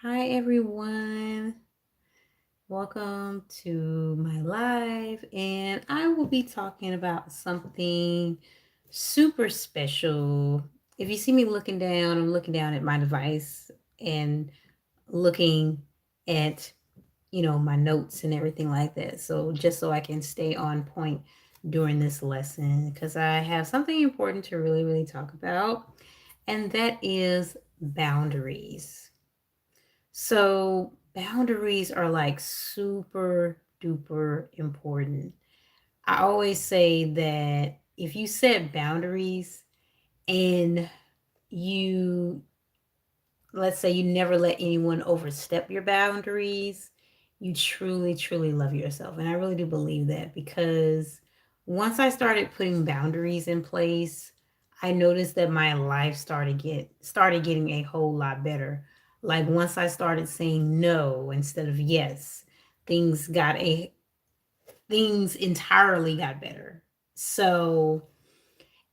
Hi, everyone. Welcome to my live, and I will be talking about something super special. If you see me looking down, I'm looking down at my device and looking at, my notes and everything like that. So, just so I can stay on point during this lesson, because I have something important to really, really talk about, and that is boundaries. So boundaries are like super duper important. I always say that if you set boundaries and you, let's say you never let anyone overstep your boundaries, you truly, truly love yourself. And I really do believe that because once I started putting boundaries in place, I noticed that my life started getting a whole lot better. Like once I started saying no instead of yes, things got a things entirely got better. So,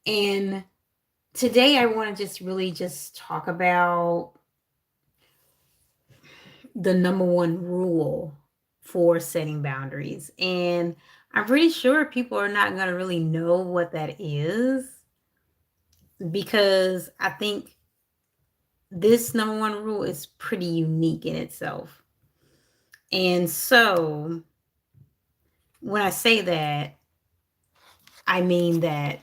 and today I want to just really just talk about the number one rule for setting boundaries. And I'm pretty sure people are not going to really know what that is because I think this number one rule is pretty unique in itself. And so when I say that, I mean that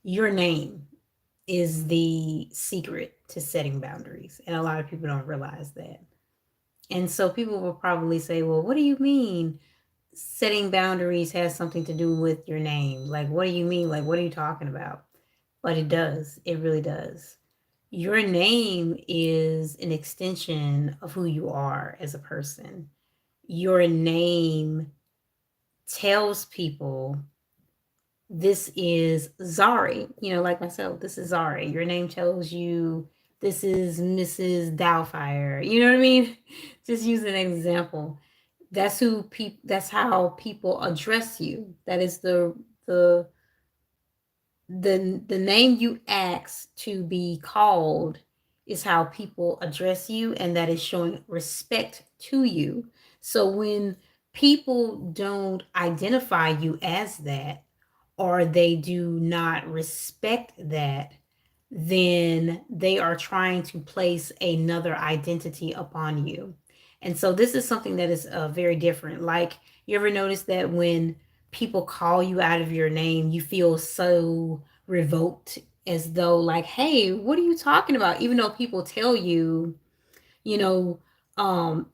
your name is the secret to setting boundaries. And a lot of people don't realize that. And so people will probably say, well, what do you mean setting boundaries has something to do with your name? Like, what do you mean? Like, what are you talking about? But it does. It really does. Your name is an extension of who you are as a person. Your name tells people this is Zari, like myself, this is Zari. Your name tells you this is Mrs. Doubtfire. You know what I mean? Just use an example. That's how people address you. That is the the name you ask to be called is how people address you, and that is showing respect to you. So when people don't identify you as that, or they do not respect that, then they are trying to place another identity upon you. And so this is something that is very different. Like, you ever notice that when people call you out of your name, you feel so revoked, as though like, hey, what are you talking about? Even though people tell you, you know,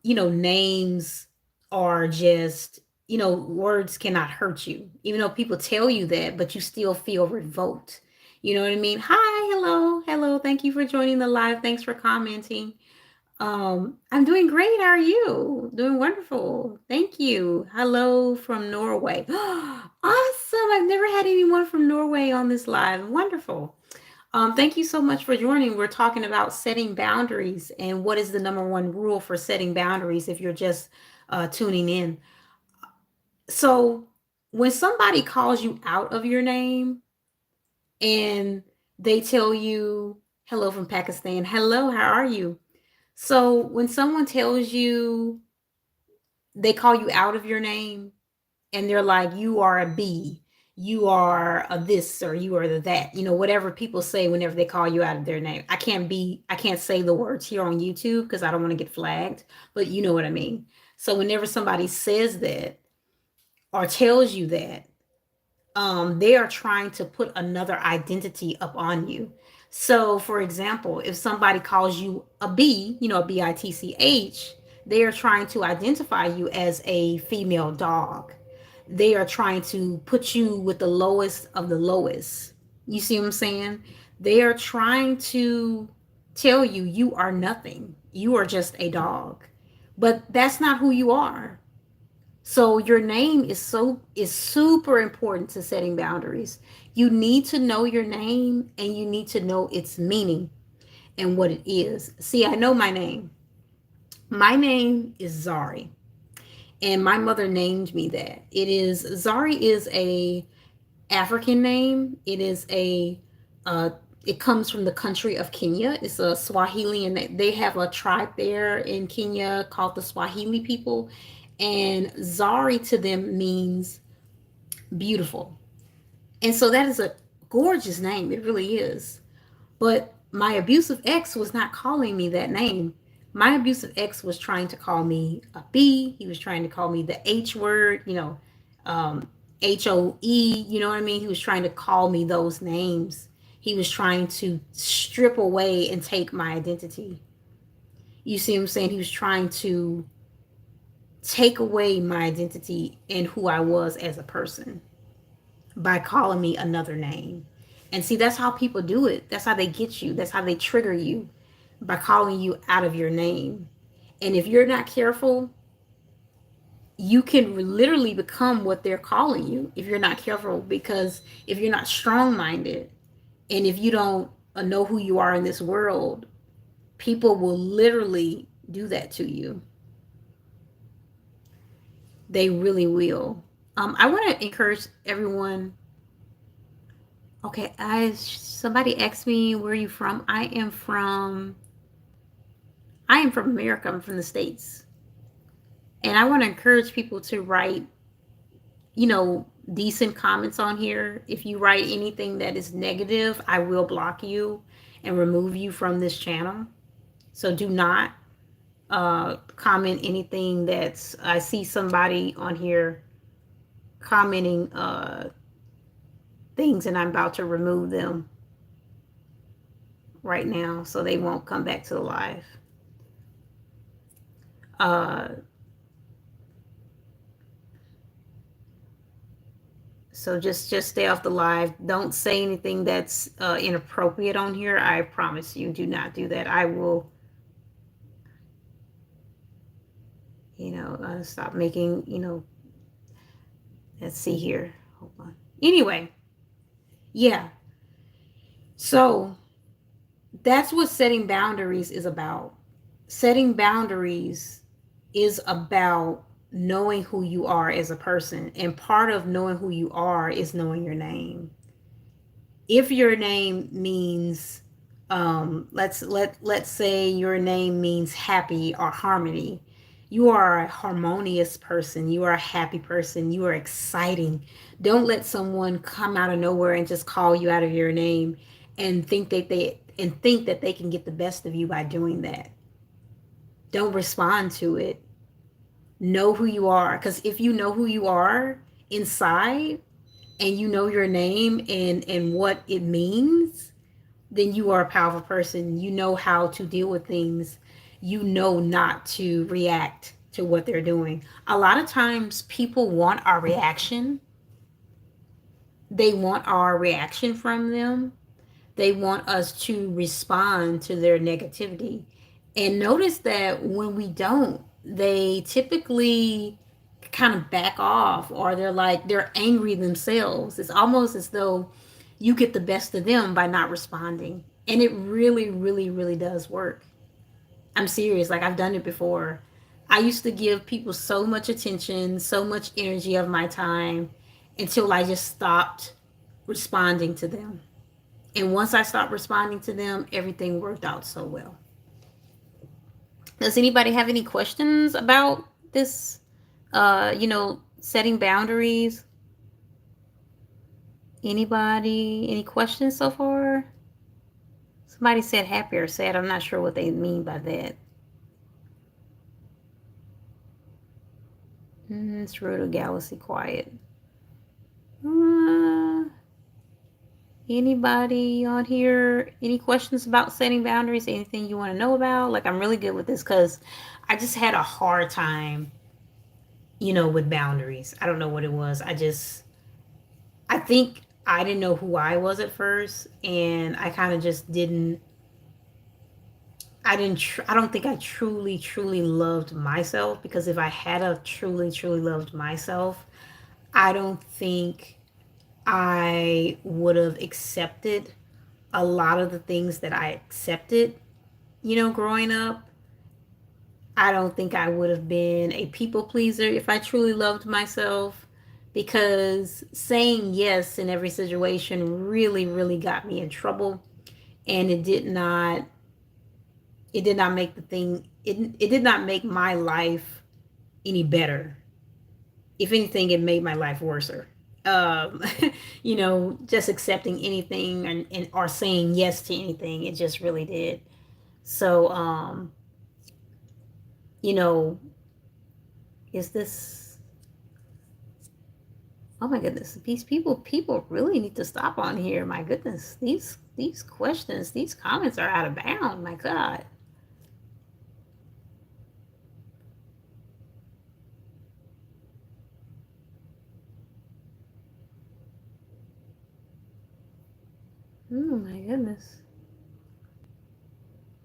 names are just, words cannot hurt you. Even though people tell you that, but you still feel revoked. You know what I mean? Hi, hello, hello. Thank you for joining the live. Thanks for commenting. I'm doing great. How are you? Doing wonderful. Thank you. Hello from Norway. Awesome. I've never had anyone from Norway on this live. Wonderful. Thank you so much for joining. We're talking about setting boundaries and what is the number one rule for setting boundaries if you're just tuning in. So, when somebody calls you out of your name and they tell you, hello from Pakistan, hello, how are you? So, when someone tells you, they call you out of your name and they're like, you are a B, you are a this, or you are the that, whatever people say whenever they call you out of their name. I can't say the words here on YouTube because I don't want to get flagged, but you know what I mean. So whenever somebody says that or tells you that, they are trying to put another identity up on you. So, for example, if somebody calls you a B, a BITCH, they are trying to identify you as a female dog. They are trying to put you with the lowest of the lowest. You see what I'm saying? They are trying to tell you you are nothing. You are just a dog. But that's not who you are. So your name is super important to setting boundaries. You need to know your name and you need to know its meaning and what it is. See, I know my name. My name is Zari, and my mother named me that. It is Zari is a African name. It is a It comes from the country of Kenya. It's a Swahili, and they have a tribe there in Kenya called the Swahili people. And Zari to them means beautiful. And so that is a gorgeous name. It really is. But my abusive ex was not calling me that name. My abusive ex was trying to call me a B. He was trying to call me the H word, HOE, you know what I mean? He was trying to call me those names. He was trying to strip away and take my identity. You see what I'm saying? He was trying to take away my identity and who I was as a person by calling me another name. And see, that's how people do it. That's how they get you. That's how they trigger you, by calling you out of your name. And if you're not careful, you can literally become what they're calling you if you're not careful. Because if you're not strong minded, and if you don't know who you are in this world, people will literally do that to you. They really will. I want to encourage everyone. Okay, somebody asked me, where are you from? I am from America. I'm from the States. And I want to encourage people to write, decent comments on here. If you write anything that is negative, I will block you and remove you from this channel. So do not comment anything that's, I see somebody on here commenting things, and I'm about to remove them right now so they won't come back to the live. So just stay off the live. Don't say anything that's inappropriate on here. I promise you, do not do that. I will, stop making, let's see here. Hold on. Anyway, yeah. So that's what setting boundaries is about. Setting boundaries is about knowing who you are as a person. And part of knowing who you are is knowing your name. If your name means, let's say your name means happy or harmony. You are a harmonious person. You are a happy person. You are exciting. Don't let someone come out of nowhere and just call you out of your name and think that they can get the best of you by doing that. Don't respond to it. Know who you are, because if you know who you are inside, and you know your name and what it means, then you are a powerful person. You know how to deal with things. You know not to react to what they're doing. A lot of times people want our reaction. They want our reaction from them. They want us to respond to their negativity. And notice that when we don't, they typically kind of back off, or they're angry themselves. It's almost as though you get the best of them by not responding. And it really, really, really does work. I'm serious. Like, I've done it before. I used to give people so much attention, so much energy of my time, until I just stopped responding to them. And once I stopped responding to them, everything worked out so well. Does anybody have any questions about this, setting boundaries? Anybody? Any questions so far? Somebody said happy or sad. I'm not sure what they mean by that. It's Road to Galaxy quiet. Anybody on here? Any questions about setting boundaries? Anything you want to know about? Like, I'm really good with this because I just had a hard time, with boundaries. I don't know what it was. I think I didn't know who I was at first, and I kind of just didn't. I don't think I truly, truly loved myself, because if I had a truly, truly loved myself, I don't think I would have accepted a lot of the things that I accepted, growing up. I don't think I would have been a people pleaser if I truly loved myself, because saying yes in every situation really, really got me in trouble. and it did not make the thing it did not make my life any better. If anything, it made my life worser. Um, just accepting anything and or saying yes to anything, it just really did. So, you know, is this oh my goodness, these people really need to stop on here. My goodness, these questions, these comments are out of bound. My God. Oh my goodness.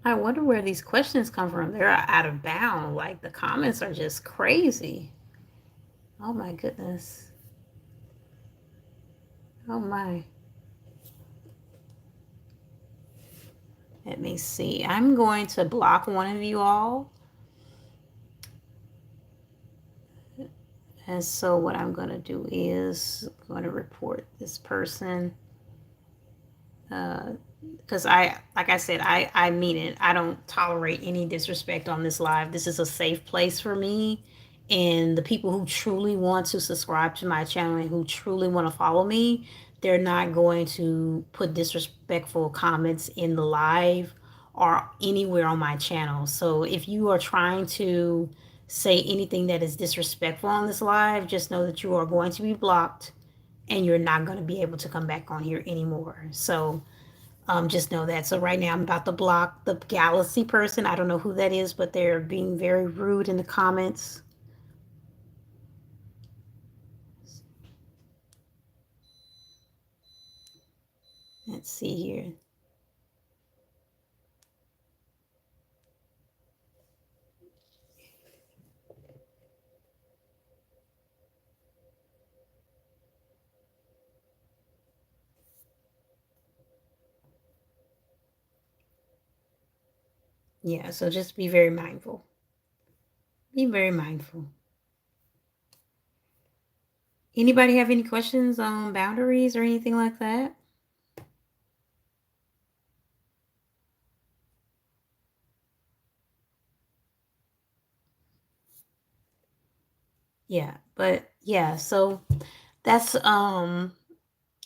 I wonder where these questions come from. They're out of bound. Like the comments are just crazy. Oh my goodness. Oh my. Let me see. I'm going to block one of you all. And so what I'm going to do is I'm going to report this person. Because like I said, I mean it. I don't tolerate any disrespect on this live. This is a safe place for me. And the people who truly want to subscribe to my channel and who truly want to follow me, they're not going to put disrespectful comments in the live or anywhere on my channel. So if you are trying to say anything that is disrespectful on this live, just know that you are going to be blocked and you're not going to be able to come back on here anymore. So just know that. So right now I'm about to block the Galaxy person. I don't know who that is, but they're being very rude in the comments. Let's see here. Yeah, so just be very mindful. Be very mindful. Anybody have any questions on boundaries or anything like that? Yeah, but yeah, so that's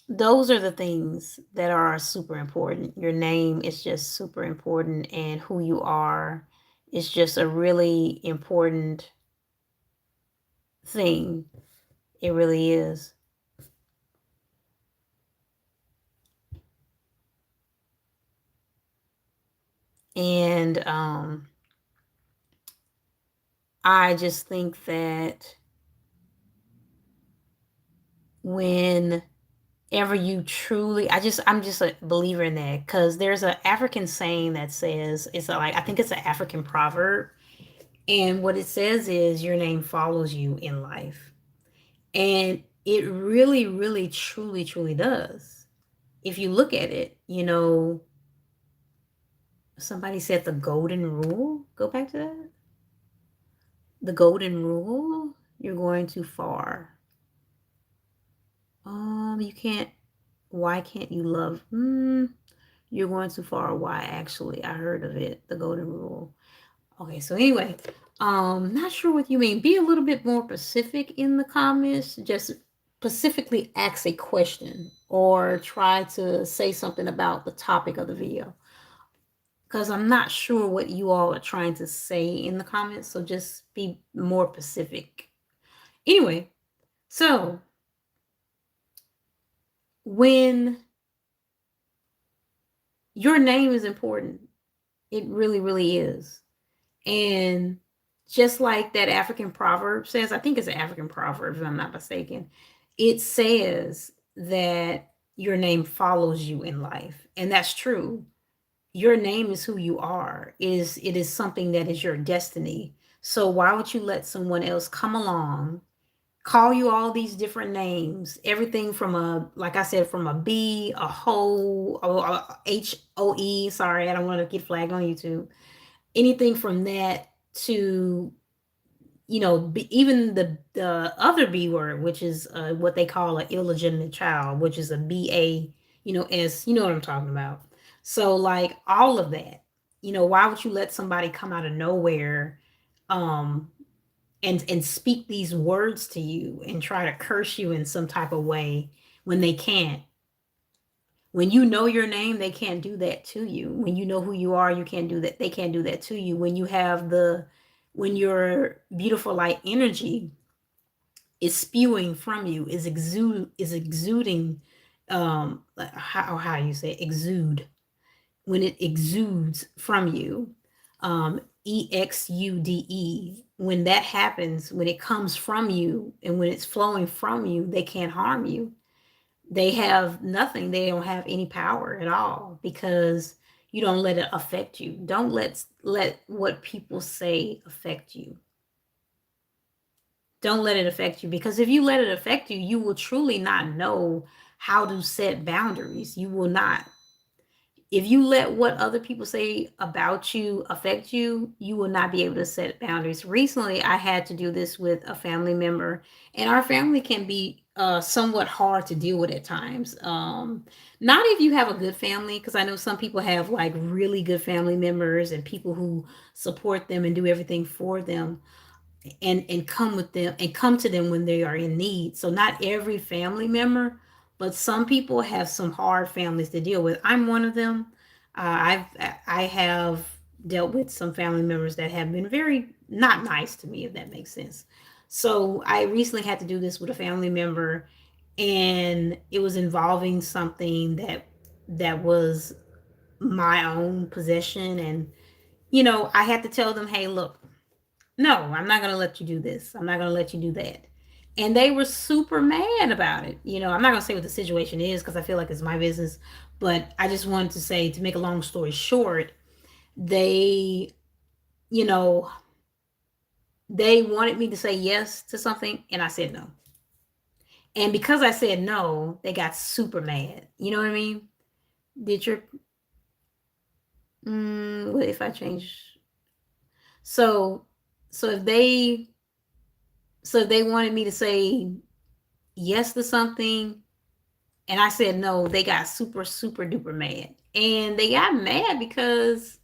those are the things that are super important. Your name is just super important, and who you are is just a really important thing. It really is. And I just think that whenever you truly, I'm just a believer in that because there's an African saying that says I think it's an African proverb, and what it says is your name follows you in life, and it really, really, truly, truly does. If you look at it, somebody said the golden rule. Go back to that. The golden rule. You're going too far. You can't. Why can't you love? You're going too far. Why? Actually, I heard of it. The golden rule. Okay, so anyway, not sure what you mean. Be a little bit more specific in the comments. Just specifically ask a question or try to say something about the topic of the video. Because I'm not sure what you all are trying to say in the comments. So just be more specific. Anyway, so when your name is important, it really, really is. And just like that African proverb says, I think it's an African proverb, if I'm not mistaken, it says that your name follows you in life. And that's true. Your name is who you are. It is something that is your destiny. So why would you let someone else come along, call you all these different names, everything from like I said, from a B, a hoe, a HOE, sorry, I don't want to get flagged on YouTube. Anything from that to even the other B word, which is what they call an illegitimate child, which is a BA, as you know what I'm talking about. So like all of that, why would you let somebody come out of nowhere, um and speak these words to you and try to curse you in some type of way when they can't? When you know your name, they can't do that to you. When you know who you are, you can't do that. They can't do that to you. When your beautiful light energy is spewing from you, is exuding, how you say exude, when it exudes from you, exude, when that happens, when it comes from you and when it's flowing from you, they can't harm you. They have nothing. They don't have any power at all because you don't let it affect you. Don't let what people say affect you. Don't let it affect you, because if you let it affect you, you will truly not know how to set boundaries. You will not. If you let what other people say about you affect you, you will not be able to set boundaries. Recently, I had to do this with a family member, and our family can be somewhat hard to deal with at times. Not if you have a good family, because I know some people have like really good family members and people who support them and do everything for them, and come with them and come to them when they are in need. So not every family member, but some people have some hard families to deal with. I'm one of them. I have dealt with some family members that have been very not nice to me, if that makes sense. So I recently had to do this with a family member, and it was involving something that was my own possession. And I had to tell them, hey, look, no, I'm not going to let you do this. I'm not going to let you do that. And they were super mad about it. I'm not going to say what the situation is because I feel like it's my business. But I just wanted to say, to make a long story short, they, you know, they wanted me to say yes to something, and I said no. And because I said no, they got super mad. You know what I mean? Did your, what if I change? So, so if they, so if they wanted me to say yes to something, and I said no, they got super, super duper mad. And they got mad because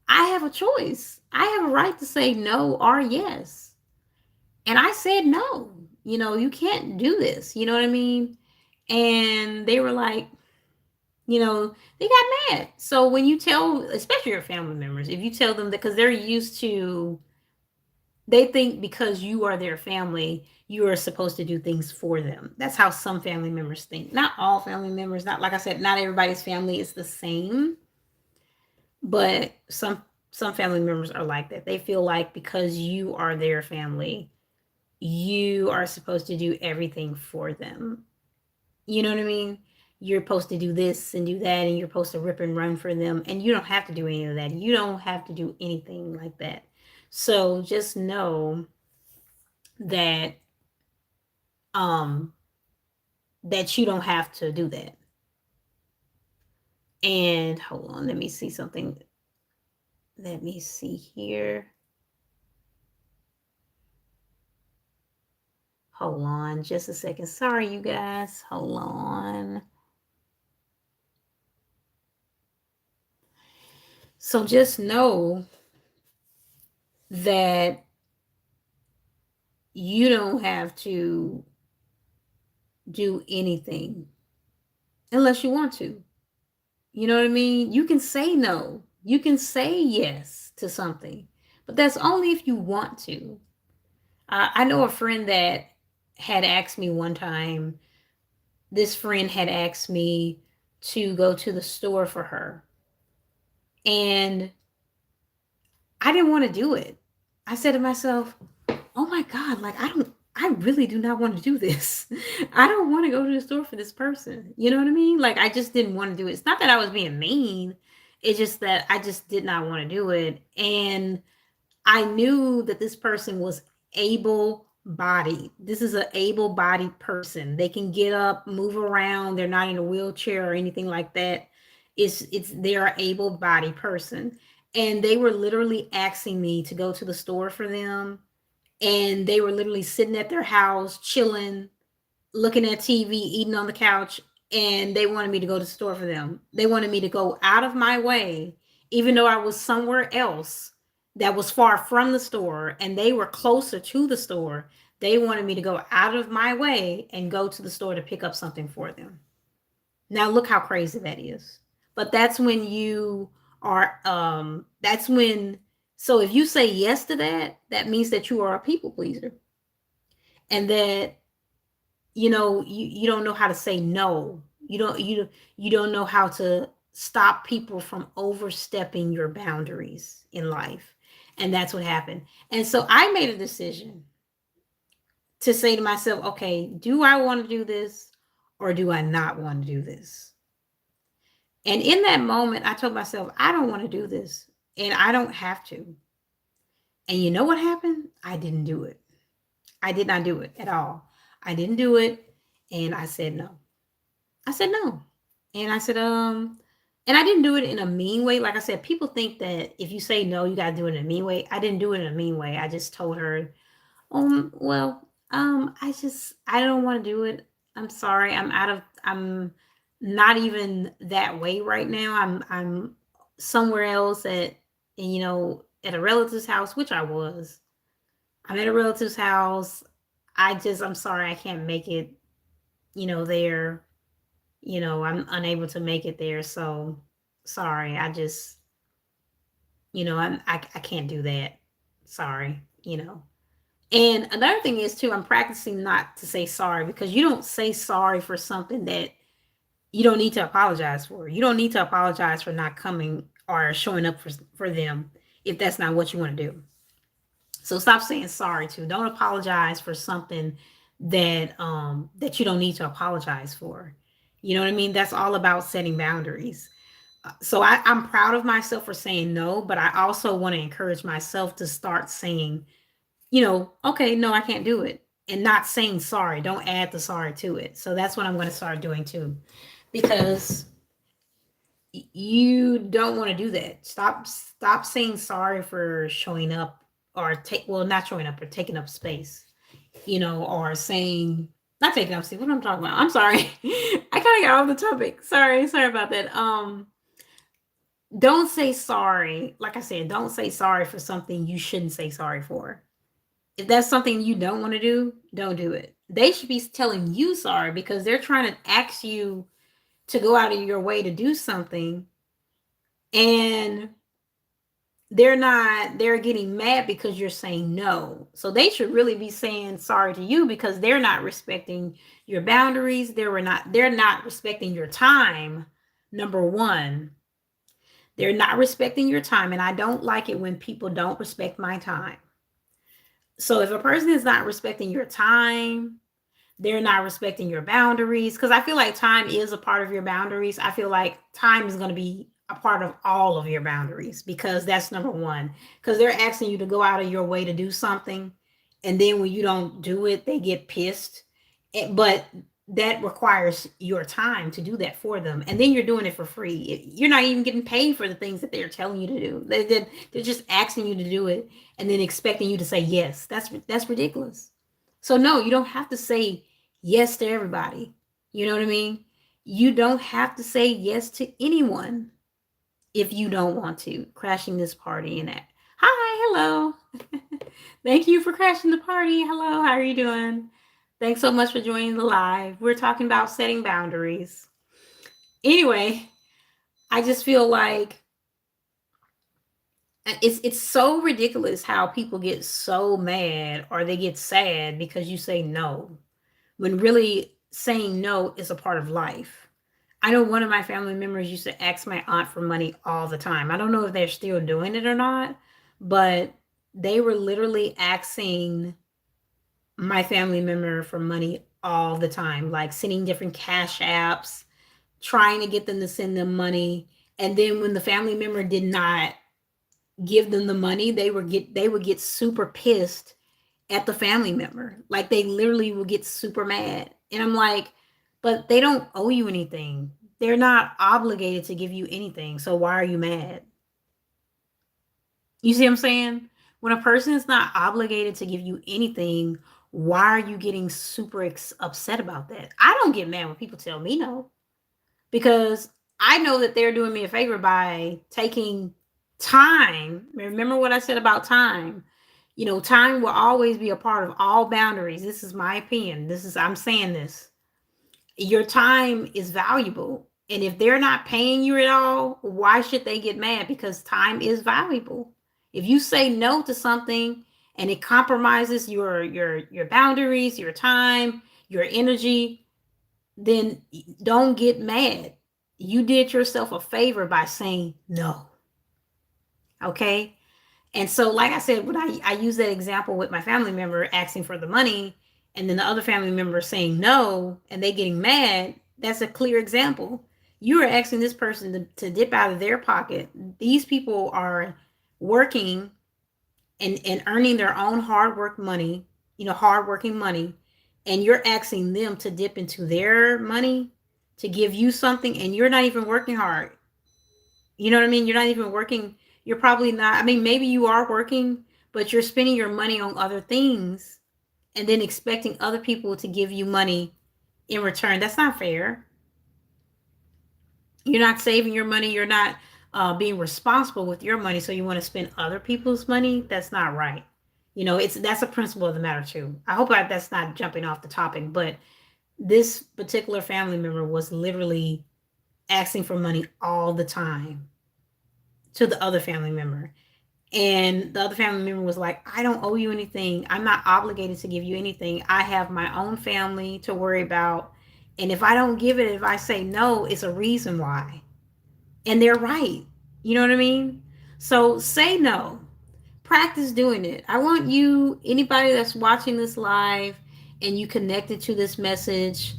I have a choice. I have a right to say no or yes. And I said no. You can't do this. You know what I mean? And they were like, they got mad. So when you tell, especially your family members, if you tell them that, because they're used to, they think because you are their family, you are supposed to do things for them. That's how some family members think. Not all family members, not like I said, not everybody's family is the same, but some family members are like that. They feel like because you are their family, you are supposed to do everything for them. You know what I mean? You're supposed to do this and do that, and you're supposed to rip and run for them, and you don't have to do any of that. You don't have to do anything like that. So just know that um that you don't have to do that. And hold on, let me see something. Let me see here. Hold on just a second. Sorry, you guys. Hold on. So just know that you don't have to do anything unless you want to. You know what I mean? You can say no. You can say yes to something, but that's only if you want to. I know a friend that had asked me one time, this friend had asked me to go to the store for her. And I didn't want to do it. I said to myself, oh my God, like I really do not want to do this. I don't want to go to the store for this person. You know what I mean? Like I just didn't want to do it. It's not that I was being mean. It's just that I just did not want to do it. And I knew that this person was able bodied. This is an able bodied person. They can get up, move around. They're not in a wheelchair or anything like that. It's they're an able bodied person. And they were literally asking me to go to the store for them. And they were literally sitting at their house, chilling, looking at TV, eating on the couch, and they wanted me to go to the store for them. They wanted me to go out of my way, even though I was somewhere else that was far from the store and they were closer to the store. They wanted me to go out of my way and go to the store to pick up something for them. Now look how crazy that is. But that's when you are that's when, so if you say yes to that, that means that you are a people pleaser. And that, you don't know how to say no. You don't know how to stop people from overstepping your boundaries in life. And that's what happened. And so I made a decision to say to myself, okay, do I want to do this or do I not want to do this? And in that moment, I told myself, I don't want to do this and I don't have to. And you know what happened? I didn't do it. I did not do it at all. I didn't do it. And I said no. I said no. And I said, and I didn't do it in a mean way. Like I said, people think that if you say no, you gotta do it in a mean way. I didn't do it in a mean way. I just told her, well, I don't want to do it. I'm sorry. I'm not even that way right now. I'm somewhere else at a relative's house, which I was. I'm at a relative's house. I'm sorry, I can't make it, there. I'm unable to make it there. So sorry. I can't do that. Sorry. And another thing is too, I'm practicing not to say sorry because you don't say sorry for something that you don't need to apologize for. You don't need to apologize for not coming or showing up for them if that's not what you want to do. So stop saying sorry too. Don't apologize for something that you don't need to apologize for. You know what I mean? That's all about setting boundaries. So I'm proud of myself for saying no, but I also want to encourage myself to start saying, okay, no, I can't do it. And not saying sorry. Don't add the sorry to it. So that's what I'm going to start doing too. Because you don't want to do that. Stop saying sorry for showing up or not showing up or taking up space, or saying not taking up space. What am I talking about? I'm sorry. I kind of got off the topic. Sorry about that. Don't say sorry. Like I said, don't say sorry for something you shouldn't say sorry for. If that's something you don't want to do, don't do it. They should be telling you sorry because they're trying to ask you to go out of your way to do something, and they're getting mad because you're saying no. So they should really be saying sorry to you because they're not respecting your boundaries. They're not respecting your time. Number one, they're not respecting your time. And I don't like it when people don't respect my time. So if a person is not respecting your time, they're not respecting your boundaries. Because I feel like time is a part of your boundaries. I feel like time is going to be a part of all of your boundaries because that's number one. Because they're asking you to go out of your way to do something. And then when you don't do it, they get pissed. But that requires your time to do that for them. And then you're doing it for free. You're not even getting paid for the things that they're telling you to do. They're just asking you to do it and then expecting you to say yes. That's ridiculous. So no, you don't have to say yes to everybody. You know what I mean? You don't have to say yes to anyone if you don't want to. Crashing this party and that. Hi, hello. Thank you for crashing the party. Hello, how are you doing? Thanks so much for joining the live. We're talking about setting boundaries. Anyway, I just feel like it's so ridiculous how people get so mad or they get sad because you say no, when really saying no is a part of life. I know one of my family members used to ask my aunt for money all the time. I don't know if they're still doing it or not, but they were literally asking my family member for money all the time, like sending different cash apps, trying to get them to send them money. And then when the family member did not give them the money, they would get super pissed at the family member. Like they literally would get super mad. And I'm like, but they don't owe you anything. They're not obligated to give you anything. So why are you mad? You see what I'm saying? When a person is not obligated to give you anything, why are you getting super upset about that? I don't get mad when people tell me no. because I know that they're doing me a favor by taking time. Remember what I said about time. You know, time will always be a part of all boundaries. This is my opinion. I'm saying this. Your time is valuable. And if they're not paying you at all, why should they get mad? Because time is valuable. If you say no to something and it compromises your boundaries, your time, your energy, then don't get mad. You did yourself a favor by saying no. Okay? And so, like I said, when I use that example with my family member asking for the money and then the other family member saying no and they getting mad, that's a clear example. You are asking this person to dip out of their pocket. These people are working and earning their own hard work money, hard working money, and you're asking them to dip into their money to give you something, and you're not even working hard. You know what I mean? You're not even working. You're probably not. I mean, maybe you are working, but you're spending your money on other things and then expecting other people to give you money in return. That's not fair. You're not saving your money. You're not being responsible with your money. So you want to spend other people's money? That's not right. That's a principle of the matter too. I hope that's not jumping off the topic, but this particular family member was literally asking for money all the time to the other family member. And the other family member was like, I don't owe you anything. I'm not obligated to give you anything. I have my own family to worry about. And if I don't give it, if I say no, it's a reason why. And they're right. You know what I mean? So say no. Practice doing it. I want you, anybody that's watching this live and you connected to this message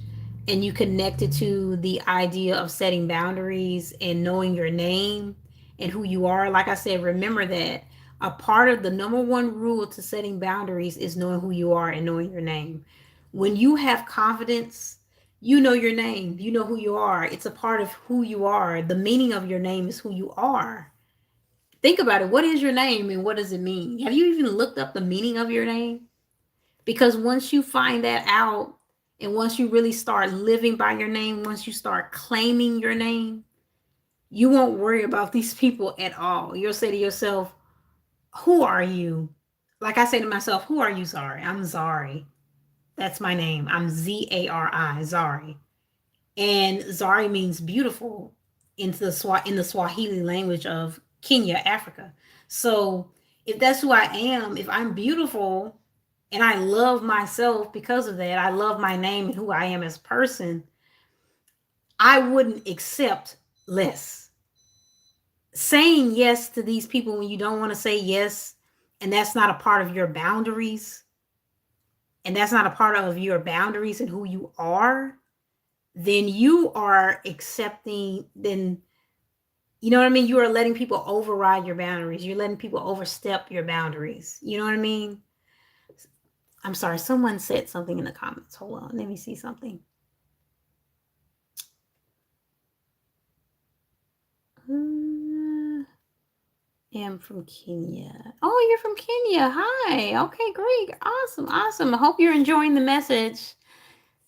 and you connected to the idea of setting boundaries and knowing your name and who you are, like I said, remember that a part of the number one rule to setting boundaries is knowing who you are and knowing your name. When you have confidence, you know your name, you know who you are. It's a part of who you are. The meaning of your name is who you are. Think about it. What is your name and what does it mean? Have you even looked up the meaning of your name? Because once you find that out and once you really start living by your name, once you start claiming your name, you won't worry about these people at all. You'll say to yourself, who are you? Like I say to myself, who are you, Zari? I'm Zari. That's my name. I'm Zari, Zari. And Zari means beautiful in the Swahili language of Kenya, Africa. So if that's who I am, if I'm beautiful and I love myself because of that, I love my name and who I am as a person, I wouldn't accept less. Saying yes to these people when you don't want to say yes, and that's not a part of your boundaries, and that's not a part of your boundaries and who you are, then you are accepting, then you know what I mean? You are letting people override your boundaries. You're letting people overstep your boundaries. You know what I mean? I'm sorry, someone said something in the comments. Hold on, let me see something. Am from Kenya. Oh, you're from Kenya. Hi. Okay, great. Awesome. Awesome. I hope you're enjoying the message.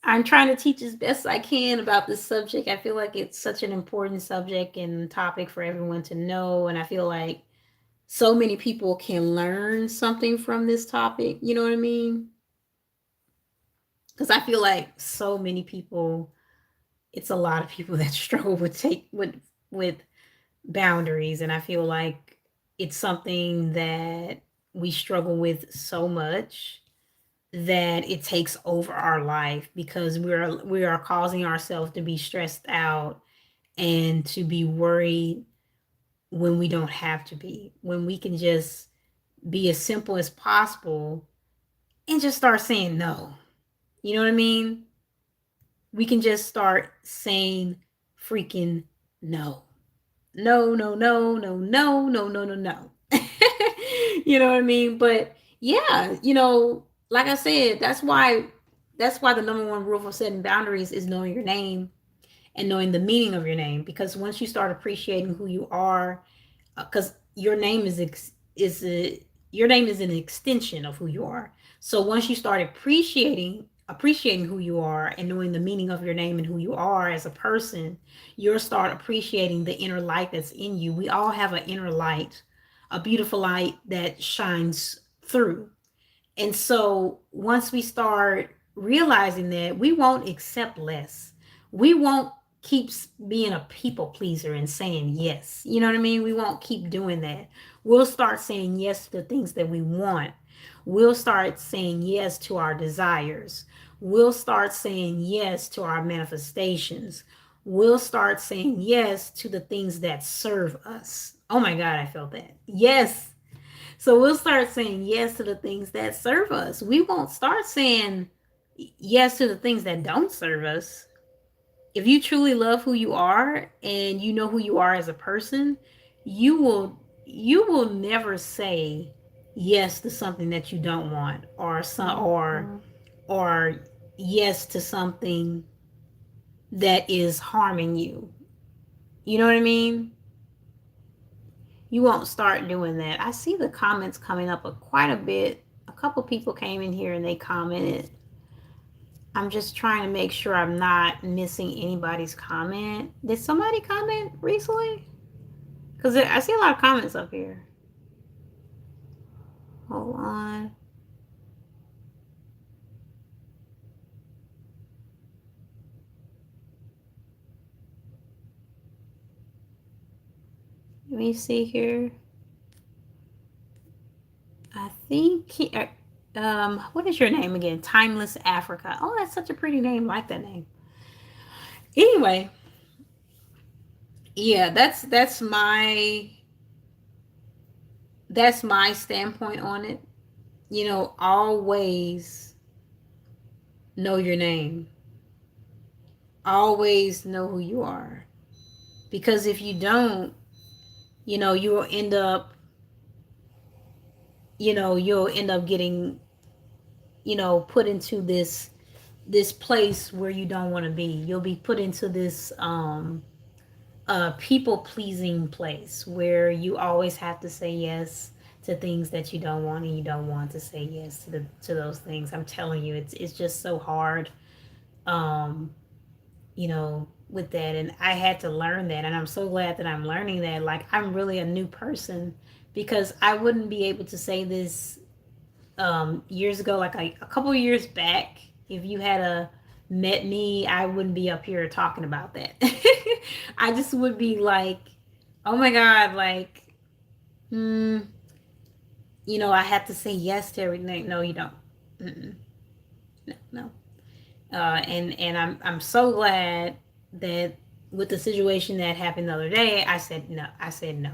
I'm trying to teach as best I can about this subject. I feel like it's such an important subject and topic for everyone to know. And I feel like so many people can learn something from this topic. You know what I mean? Because I feel like so many people, it's a lot of people that struggle with boundaries. And I feel like it's something that we struggle with so much that it takes over our life because we are causing ourselves to be stressed out and to be worried when we don't have to be, when we can just be as simple as possible and just start saying no. You know what I mean? We can just start saying freaking no. No, no, no, no, no, no, no, no, no. You know what I mean? But yeah, like I said, that's why the number one rule for setting boundaries is knowing your name and knowing the meaning of your name. Because once you start appreciating who you are, because your name your name is an extension of who you are. So once you start appreciating appreciating who you are and knowing the meaning of your name and who you are as a person, you'll start appreciating the inner light that's in you. We all have an inner light, a beautiful light that shines through. And so once we start realizing that, we won't accept less. We won't keep being a people pleaser and saying yes. You know what I mean? We won't keep doing that. We'll start saying yes to the things that we want. We'll start saying yes to our desires. We'll start saying yes to our manifestations. We'll start saying yes to the things that serve us. Oh my God, I felt that. Yes, so we'll start saying yes to the things that serve us. We won't start saying yes to the things that don't serve us. If you truly love who you are and you know who you are as a person, you will never say yes to something that you don't want, or some or yes to something that is harming you. You know what I mean? You won't start doing that. I see the comments coming up quite a bit. A couple people came in here and they commented. I'm just trying to make sure I'm not missing anybody's comment. Did somebody comment recently? Because I see a lot of comments up here. Hold on. Let me see here. I think what is your name again? Timeless Africa. Oh, that's such a pretty name. I like that name. Anyway, yeah, that's my standpoint on it. Always know your name. Always know who you are. Because if you don't, you will end up, you'll end up getting, put into this place where you don't want to be. You'll be put into this people pleasing place where you always have to say yes to things that you don't want, and you don't want to say yes to those things. I'm telling you, it's just so hard. Um, with that, and I had to learn that, and I'm so glad that I'm learning that. Like, I'm really a new person, because I wouldn't be able to say this years ago, like a couple years back. If you had met me, I wouldn't be up here talking about that. I just would be like, oh my God, like, hmm, I have to say yes to everything. No, you don't. Mm-mm. No, no. And I'm so glad that with the situation that happened the other day, I said no. I said no,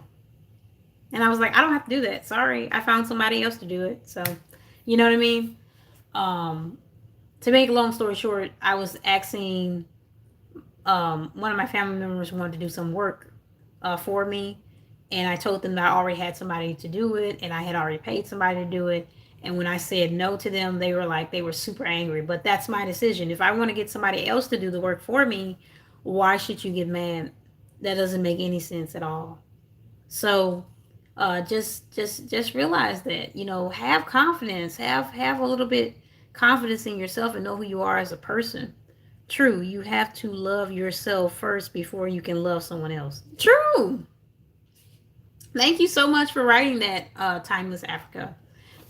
and I was like, I don't have to do that. Sorry, I found somebody else to do it. So, you know what I mean. Um, to make a long story short, I was asking one of my family members wanted to do some work for me, and I told them that I already had somebody to do it, and I had already paid somebody to do it. And when I said no to them, they were super angry. But that's my decision. If I want to get somebody else to do the work for me, why should you get mad? That doesn't make any sense at all. So just realize that, have confidence, have a little bit confidence in yourself, and know who you are as a person. True, you have to love yourself first before you can love someone else. True. Thank you so much for writing that, Timeless Africa.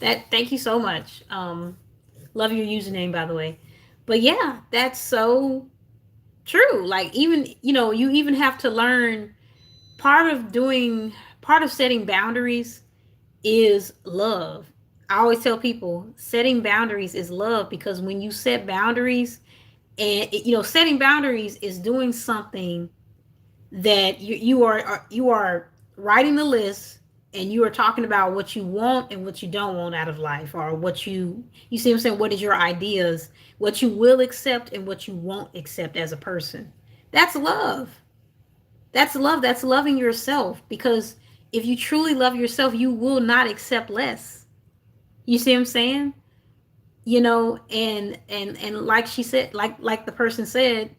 Thank you so much. Love your username, by the way. But yeah, that's so true. Like, even, you even have to learn, part of doing part of setting boundaries is love. I always tell people setting boundaries is love, because when you set boundaries, and setting boundaries is doing something that you are writing the list, and you are talking about what you want and what you don't want out of life, or what you see what I'm saying, what is your ideas, what you will accept and what you won't accept as a person. That's love. That's love. That's loving yourself, because if you truly love yourself, you will not accept less. You see what I'm saying? And like she said, like the person said,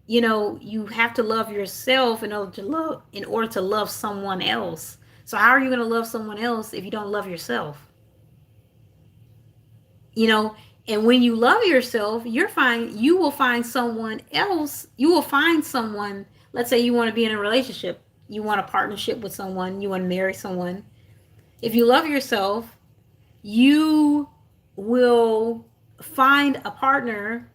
you have to love yourself in order to love someone else. So how are you going to love someone else if you don't love yourself? you know And when you love yourself, you will find someone else. You will find someone, let's say you want to be in a relationship, you want a partnership with someone, you want to marry someone. If you love yourself, you will find a partner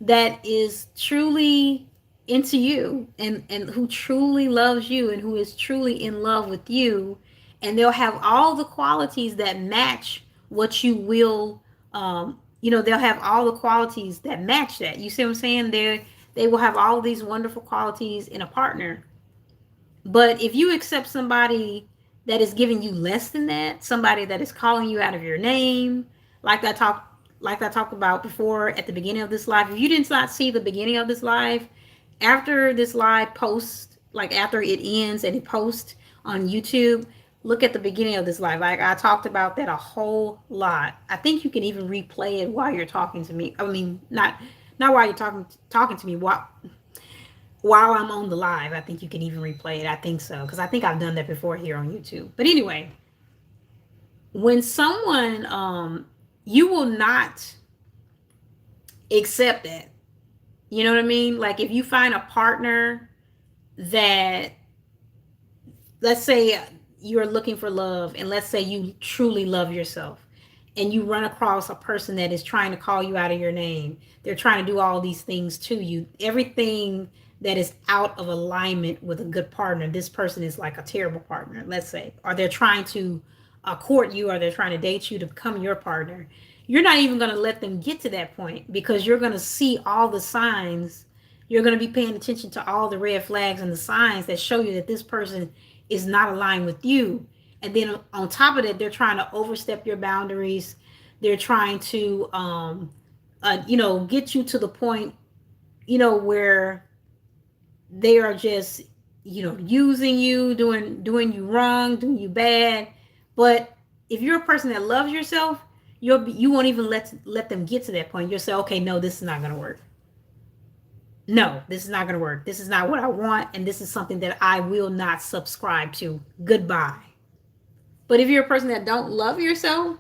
that is truly into you and who truly loves you and who is truly in love with you, and they'll have all the qualities that match what you will they'll have all the qualities that match that. You see what I'm saying? They will have all these wonderful qualities in a partner. But if you accept somebody that is giving you less than that, somebody that is calling you out of your name, like I talked about before at the beginning of this live. If you did not see the beginning of this live, after this live post, like after it ends and it posts on YouTube, look at the beginning of this live. Like I talked about that a whole lot. I think you can even replay it while you're talking to me. I mean, not while you're talking to me. While I'm on the live, I think you can even replay it. I think so, because I think I've done that before here on YouTube. But anyway, when someone, you will not accept that. You know what I mean? Like if you find a partner that, let's say you're looking for love, and let's say you truly love yourself, and you run across a person that is trying to call you out of your name. They're trying to do all these things to you. Everything that is out of alignment with a good partner, this person is like a terrible partner, let's say. Or they're trying to court you, or they're trying to date you to become your partner. You're not even going to let them get to that point, because you're going to see all the signs. You're going to be paying attention to all the red flags and the signs that show you that this person is not aligned with you. And then on top of that, they're trying to overstep your boundaries. They're trying to get you to the point where they are just using you, doing you wrong, doing you bad. But if you're a person that loves yourself, you won't even let them get to that point. You'll say, okay, no, this is not going to work. No, this is not going to work. This is not what I want, and this is something that I will not subscribe to. Goodbye. But if you're a person that don't love yourself,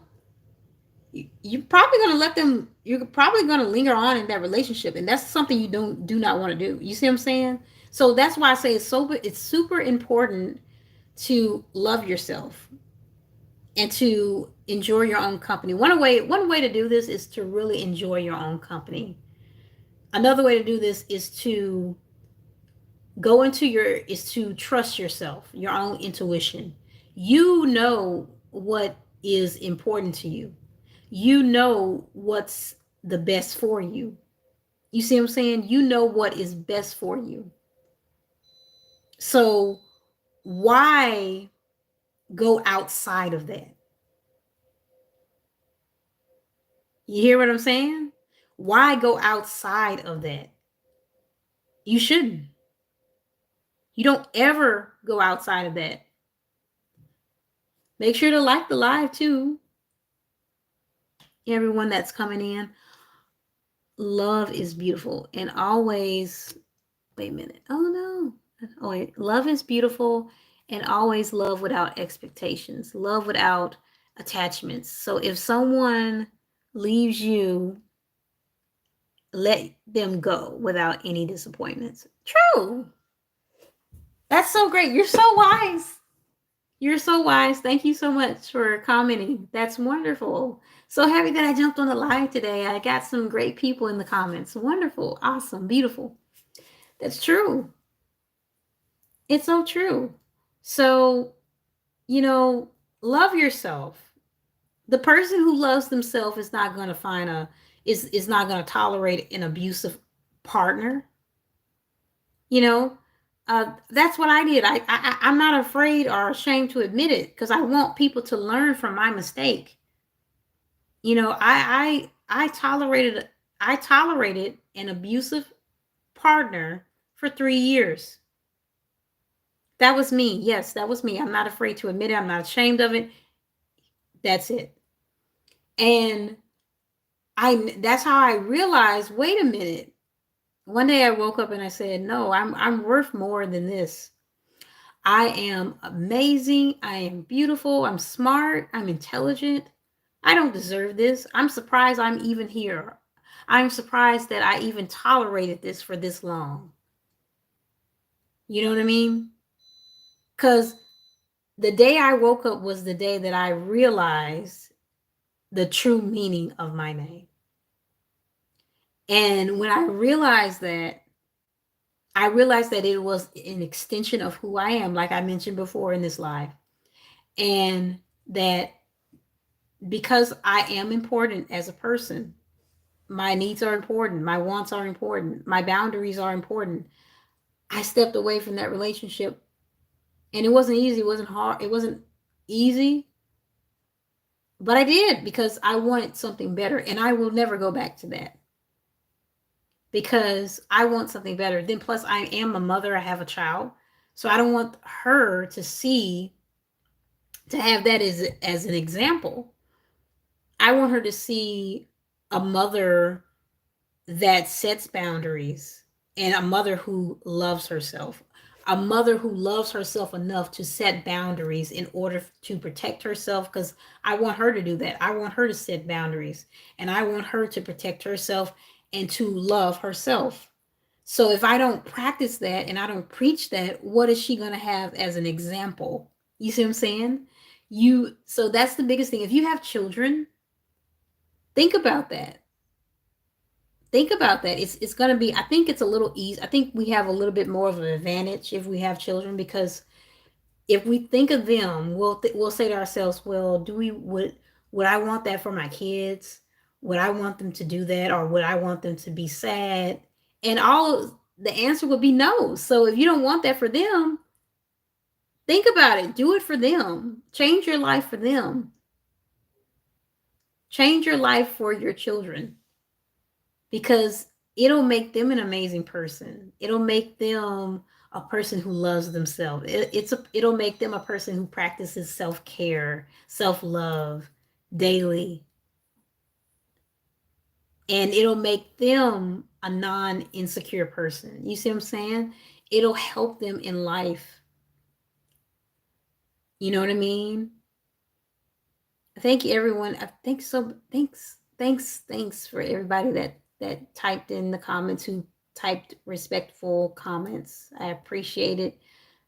you're probably going to let them, you're probably going to linger on in that relationship, and that's something you do not want to do. You see what I'm saying? So that's why I say it's super important to love yourself and to enjoy your own company. One way to do this is to really enjoy your own company. Another way to do this is to to trust yourself, your own intuition. You know what is important to you. You know what's the best for you. You see what I'm saying? You know what is best for you. So why go outside of that? You hear what I'm saying? Why go outside of that? You shouldn't. You don't ever go outside of that. Make sure to like the live too. Everyone that's coming in. Love is beautiful and always, wait a minute. Oh no. Oh wait. Love is beautiful and always love without expectations. Love without attachments. So if someone leaves you, let them go without any disappointments. True. That's so great. You're so wise. You're so wise. Thank you so much for commenting. That's wonderful. So happy that I jumped on the live today. I got some great people in the comments. Wonderful. Awesome. Beautiful. That's true. It's so true. So, love yourself. The person who loves themselves is not going to find is not going to tolerate an abusive partner. That's what I did. I'm not afraid or ashamed to admit it, because I want people to learn from my mistake. I tolerated an abusive partner for 3 years. That was me. Yes, that was me. I'm not afraid to admit it. I'm not ashamed of it. That's it. And that's how I realized, wait a minute. One day I woke up and I said, no, I'm worth more than this. I am amazing. I am beautiful. I'm smart. I'm intelligent. I don't deserve this. I'm surprised I'm even here. I'm surprised that I even tolerated this for this long. You know what I mean? Because the day I woke up was the day that I realized the true meaning of my name. And when I realized that it was an extension of who I am, like I mentioned before in this life. And that because I am important as a person, my needs are important, my wants are important, my boundaries are important. I stepped away from that relationship, and it wasn't easy, it wasn't hard, it wasn't easy, but I did because I wanted something better, and I will never go back to that because I want something better. Then plus I am a mother, I have a child. So I don't want her to have that as an example. I want her to see a mother that sets boundaries and a mother who loves herself. A mother who loves herself enough to set boundaries in order to protect herself, because I want her to do that. I want her to set boundaries and I want her to protect herself and to love herself. So if I don't practice that and I don't preach that, what is she going to have as an example? You see what I'm saying? So that's the biggest thing. If you have children, think about that. Think about that. It's going to be, I think it's a little easy. I think we have a little bit more of an advantage if we have children, because if we think of them, we'll say to ourselves, well, would I want that for my kids? Would I want them to do that, or would I want them to be sad? And the answer would be no. So if you don't want that for them, think about it. Do it for them. Change your life for them. Change your life for your children, because it'll make them an amazing person. It'll make them a person who loves themselves. It'll make them a person who practices self-care, self-love daily. And it'll make them a non-insecure person. You see what I'm saying? It'll help them in life. You know what I mean? Thank you, everyone. I think so. Thanks for everybody that typed in the comments, who typed respectful comments. I appreciate it.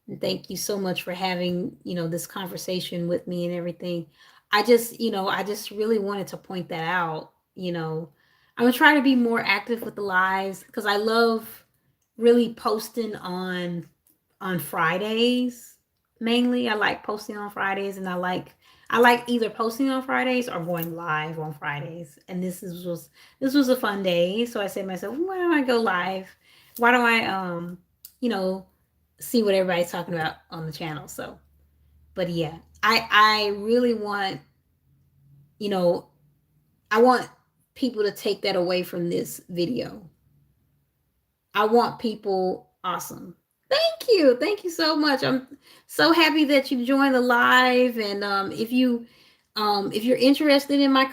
And thank you so much for having, this conversation with me and everything. I just really wanted to point that out. I'm gonna try to be more active with the lives, because I love really posting on Fridays. Mainly, I like posting on Fridays, and I like either posting on Fridays or going live on Fridays. And this was a fun day, so I said to myself, why don't I go live? Why don't I you know see what everybody's talking about on the channel? So, but yeah, I really want, you know I want people to take that away from this video. I want people awesome. Thank you. Thank you so much. I'm so happy that you joined the live. And if you're interested in my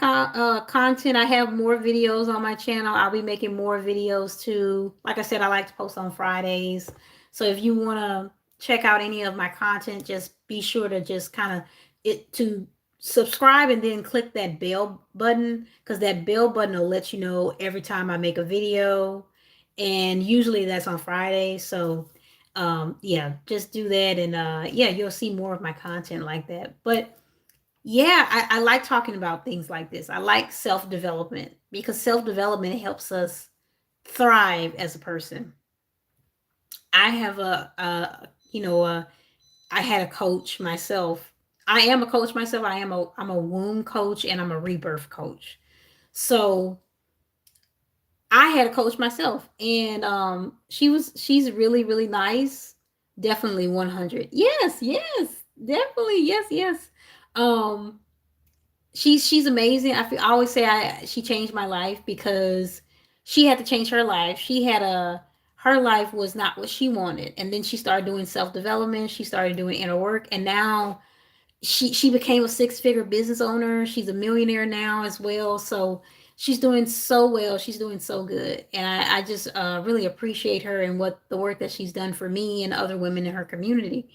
content, I have more videos on my channel. I'll be making more videos too. Like I said, I like to post on Fridays. So if you want to check out any of my content, just be sure to just kind of to subscribe and then click that bell button, because that bell button will let you know every time I make a video, and usually that's on Friday. So yeah, just do that, and yeah, you'll see more of my content like that. But yeah, I like talking about things like this. I like self-development, because self-development helps us thrive as a person. I have I had a coach myself. I am a coach myself. I'm a womb coach, and I'm a rebirth coach. So I had a coach myself, and she's really, really nice. Definitely 100. Yes, yes, definitely. Yes, yes. Um she's amazing. I always say she changed my life, because she had to change her life. Her life was not what she wanted, and then she started doing self-development, she started doing inner work, and now she became a six-figure business owner. She's a millionaire now as well. So she's doing so well. She's doing so good. And I just really appreciate her and what the work that she's done for me and other women in her community.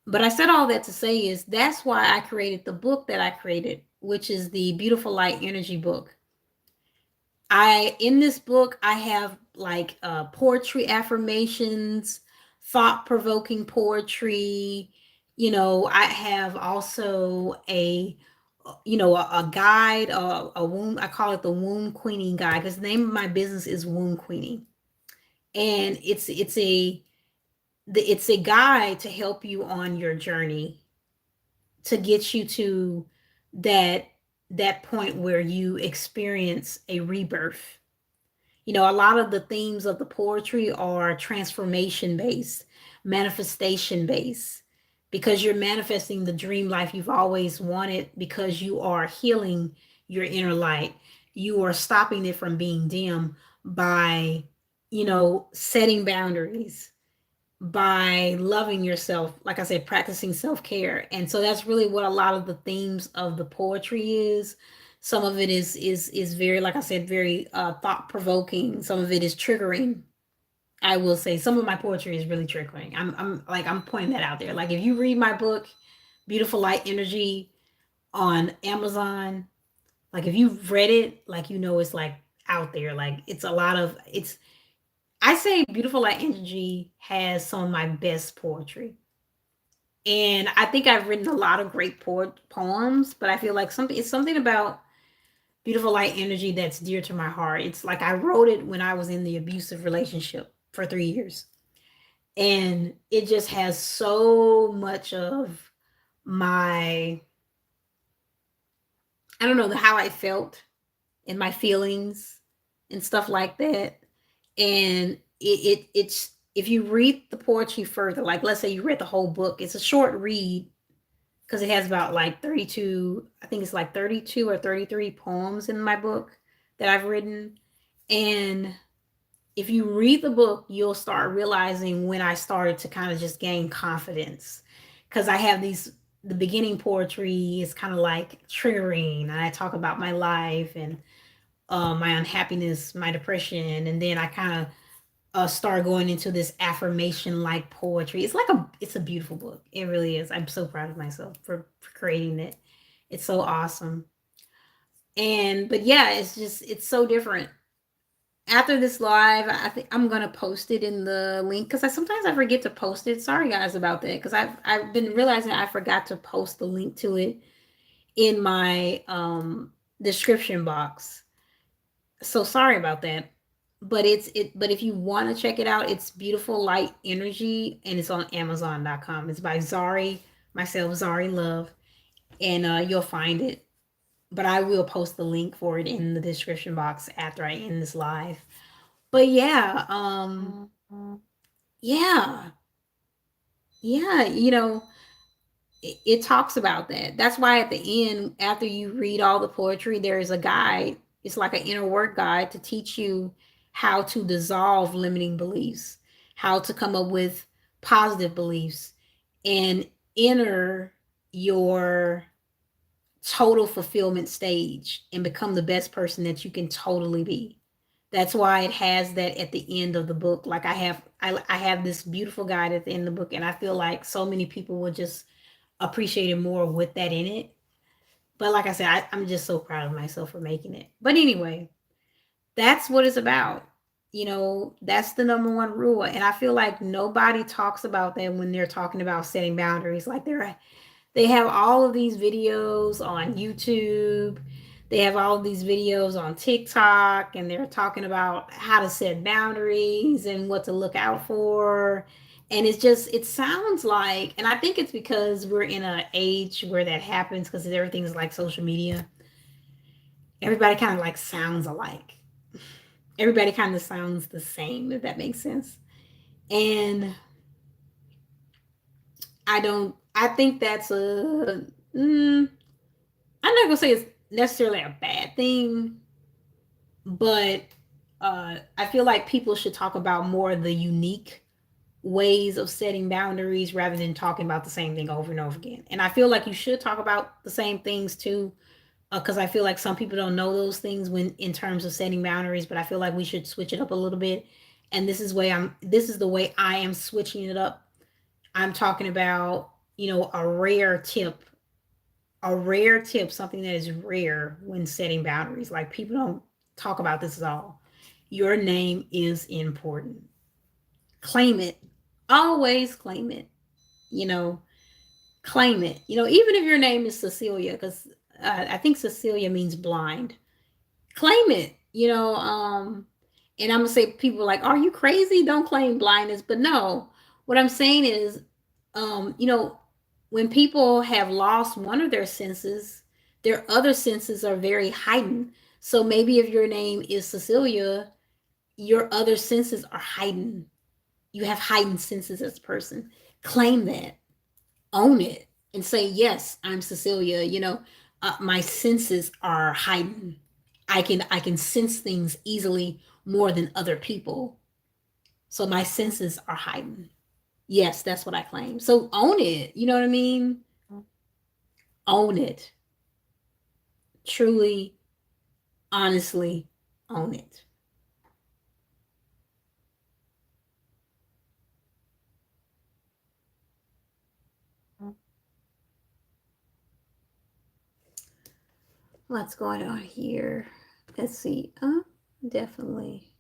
But I said all that to say is that's why I created the book that I created. which is the Beautiful Light Energy book. I in this book I have like poetry affirmations, thought-provoking poetry. I have also a guide, a womb. I call it the womb queening guide because the name of my business is Womb Queening, and it's a guide to help you on your journey to get you to that that point where you experience a rebirth. A lot of the themes of the poetry are transformation based, manifestation based, because you're manifesting the dream life you've always wanted because you are healing your inner light. You are stopping it from being dim by, setting boundaries, by loving yourself, like I said, practicing self-care. And so that's really what a lot of the themes of the poetry is. Some of it is very, like I said, very thought-provoking. Some of it is triggering. I will say some of my poetry is really triggering. I'm pointing that out there. Like if you read my book, Beautiful Light Energy, on Amazon, like if you've read it, like it's like out there. Like it's a lot of it's I say Beautiful Light Energy has some of my best poetry. And I think I've written a lot of great poems, but I feel like it's something about Beautiful Light Energy that's dear to my heart. It's like I wrote it when I was in the abusive relationship for 3 years. And it just has so much of my, I don't know, how I felt and my feelings and stuff like that. And it's if you read the poetry further, like let's say you read the whole book, it's a short read because it has about like 32, I think it's like 32 or 33 poems in my book that I've written. And if you read the book, you'll start realizing when I started to kind of just gain confidence because I have the beginning poetry is kind of like triggering, and I talk about my life and my unhappiness, my depression, and then I kind of start going into this affirmation like poetry. It's a beautiful book. It really is. I'm so proud of myself for creating it. It's so awesome. And but yeah, it's so different. After this live, I think I'm gonna post it in the link because sometimes I forget to post it. Sorry guys about that because I've been realizing I forgot to post the link to it in my description box. So sorry about that. But if you want to check it out, it's Beautiful Light Energy and it's on Amazon.com. It's by Zari, myself, Zari Love, and you'll find it. But I will post the link for it in the description box after I end this live. But yeah, yeah, yeah, it talks about that. That's why at the end, after you read all the poetry, there is a guide. It's like an inner work guide to teach you how to dissolve limiting beliefs, how to come up with positive beliefs, and enter your total fulfillment stage and become the best person that you can totally be. That's why it has that at the end of the book. Like I have this beautiful guide at the end of the book, and I feel like so many people will just appreciate it more with that in it. But like I said, I'm just so proud of myself for making it. But anyway, that's what it's about. That's the number one rule. And I feel like nobody talks about that when they're talking about setting boundaries. Like they have all of these videos on YouTube. They have all of these videos on TikTok, and they're talking about how to set boundaries and what to look out for. And it sounds like, and I think it's because we're in an age where that happens because everything's like social media. Everybody kind of like sounds alike. Everybody kind of sounds the same, if that makes sense. And I think that's I'm not gonna say it's necessarily a bad thing, but I feel like people should talk about more of the unique ways of setting boundaries rather than talking about the same thing over and over again. And I feel like you should talk about the same things too, because I feel like some people don't know those things when in terms of setting boundaries. But I feel like we should switch it up a little bit. And this is the way I am switching it up. I'm talking about a rare tip a rare tip, something that is rare when setting boundaries. Like people don't talk about this at all. Your name is important. Claim it. Always claim it. You know, claim it. Even if your name is Cecilia, because I think Cecilia means blind. Claim it. And I'm gonna say people are like, "Are you crazy? Don't claim blindness." But no, what I'm saying is, when people have lost one of their senses, their other senses are very heightened. So maybe if your name is Cecilia, your other senses are heightened. You have heightened senses as a person. Claim that, own it, and say, "Yes, I'm Cecilia. My senses are heightened. I can sense things easily more than other people. So my senses are heightened. Yes, that's what I claim." So own it. You know what I mean? Own it. Truly, honestly, own it. What's going on here? Let's see. Definitely.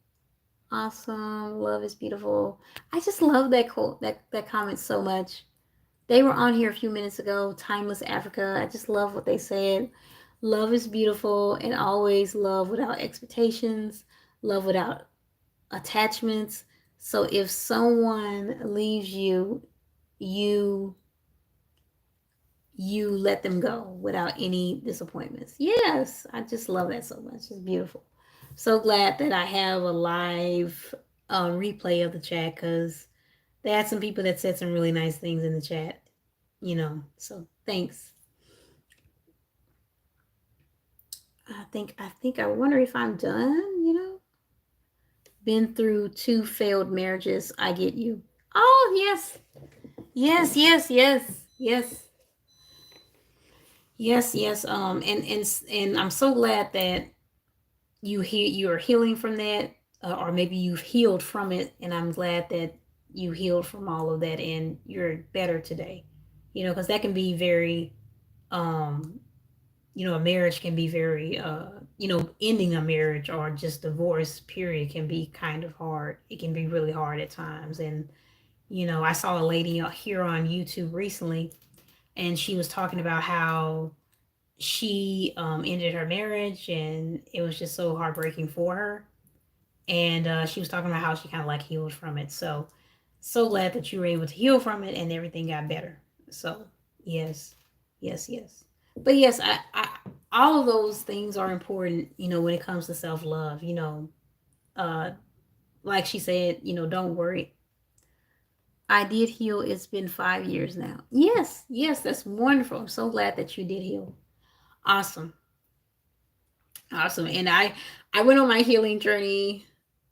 Awesome. Love is beautiful. I just love that quote, that comment so much. They were on here a few minutes ago, Timeless Africa. I just love what they said. Love is beautiful and always love without expectations, love without attachments. So if someone leaves you, you you let them go without any disappointments. Yes, I just love that so much. It's beautiful. So glad that I have a live replay of the chat, because they had some people that said some really nice things in the chat. So thanks. I wonder if I'm done. Been through 2 failed marriages. I get you. Oh yes. Yes, yes, yes, yes. Yes, yes. And I'm so glad that you're healing from that, or maybe you've healed from it, and I'm glad that you healed from all of that and you're better today. Because that can be very, um, a marriage can be very, ending a marriage or just divorce period can be kind of hard. It can be really hard at times. And I saw a lady here on YouTube recently, and she was talking about how she ended her marriage, and it was just so heartbreaking for her. And she was talking about how she kind of like healed from it. So glad that you were able to heal from it and everything got better. So yes, yes, yes. But yes, I all of those things are important. When it comes to self love. Uh, like she said, don't worry. I did heal. It's been 5 years now. Yes, yes, that's wonderful. I'm so glad that you did heal. Awesome. Awesome. And I went on my healing journey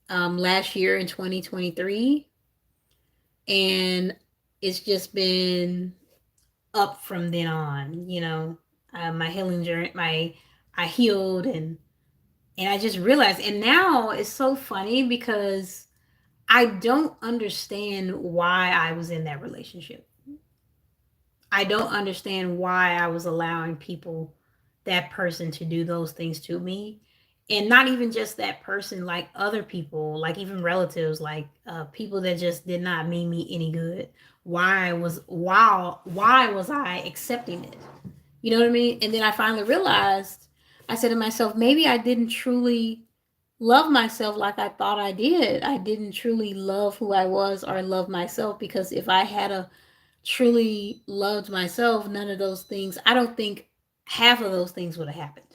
last year in 2023, and it's just been up from then on. My healing journey, my I healed, and I just realized, and now it's so funny because I don't understand why I was in that relationship. I don't understand why I was allowing that person to do those things to me. And not even just that person, like other people, like even relatives, like people that just did not mean me any good. Why was I accepting it? You know what I mean? And then I finally realized, I said to myself, maybe I didn't truly love myself like I thought I did. I didn't truly love who I was or love myself, because if I had a truly loved myself, none of those things, I don't think half of those things would have happened.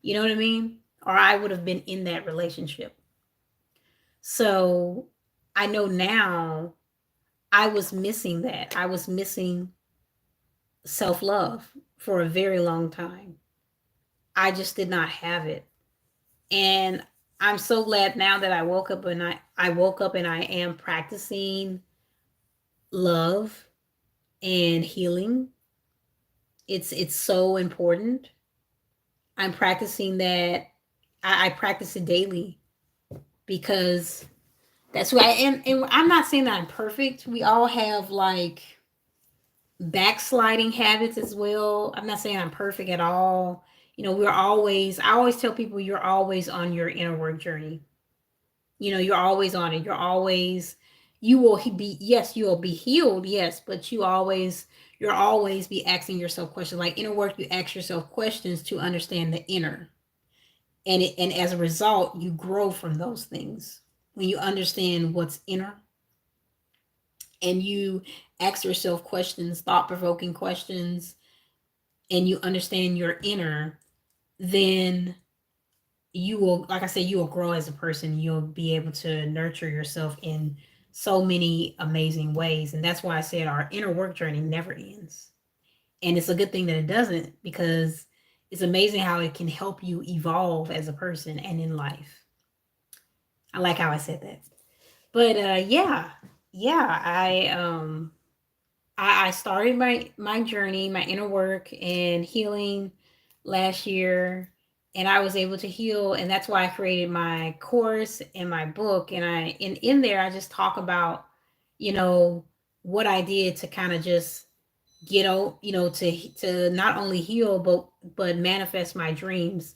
You know what I mean? Or I would have been in that relationship. So I know now I was missing that. I was missing self love for a very long time. I just did not have it. And I'm so glad now that I woke up and I am practicing love and healing. It's so important. I'm practicing that. I practice it daily, because that's who I am. And I'm not saying that I'm perfect. We all have like backsliding habits as well. I'm not saying I'm perfect at all. We're always, I always tell people, you're always on your inner work journey. You're always on it. You will be, yes, you will be healed, yes, but you're always be asking yourself questions. Like inner work, you ask yourself questions to understand the inner. And as a result, you grow from those things. When you understand what's inner and you ask yourself questions, thought provoking questions, and you understand your inner, then you will, like I said, you will grow as a person. You'll be able to nurture yourself in so many amazing ways. And that's why I said our inner work journey never ends. And it's a good thing that it doesn't, because it's amazing how it can help you evolve as a person and in life. I like how I said that. But yeah, I started my journey, my inner work and healing last year, and I was able to heal, and that's why I created my course and my book. And in there I just talk about, you know, what I did to kind of just get out, to not only heal but manifest my dreams.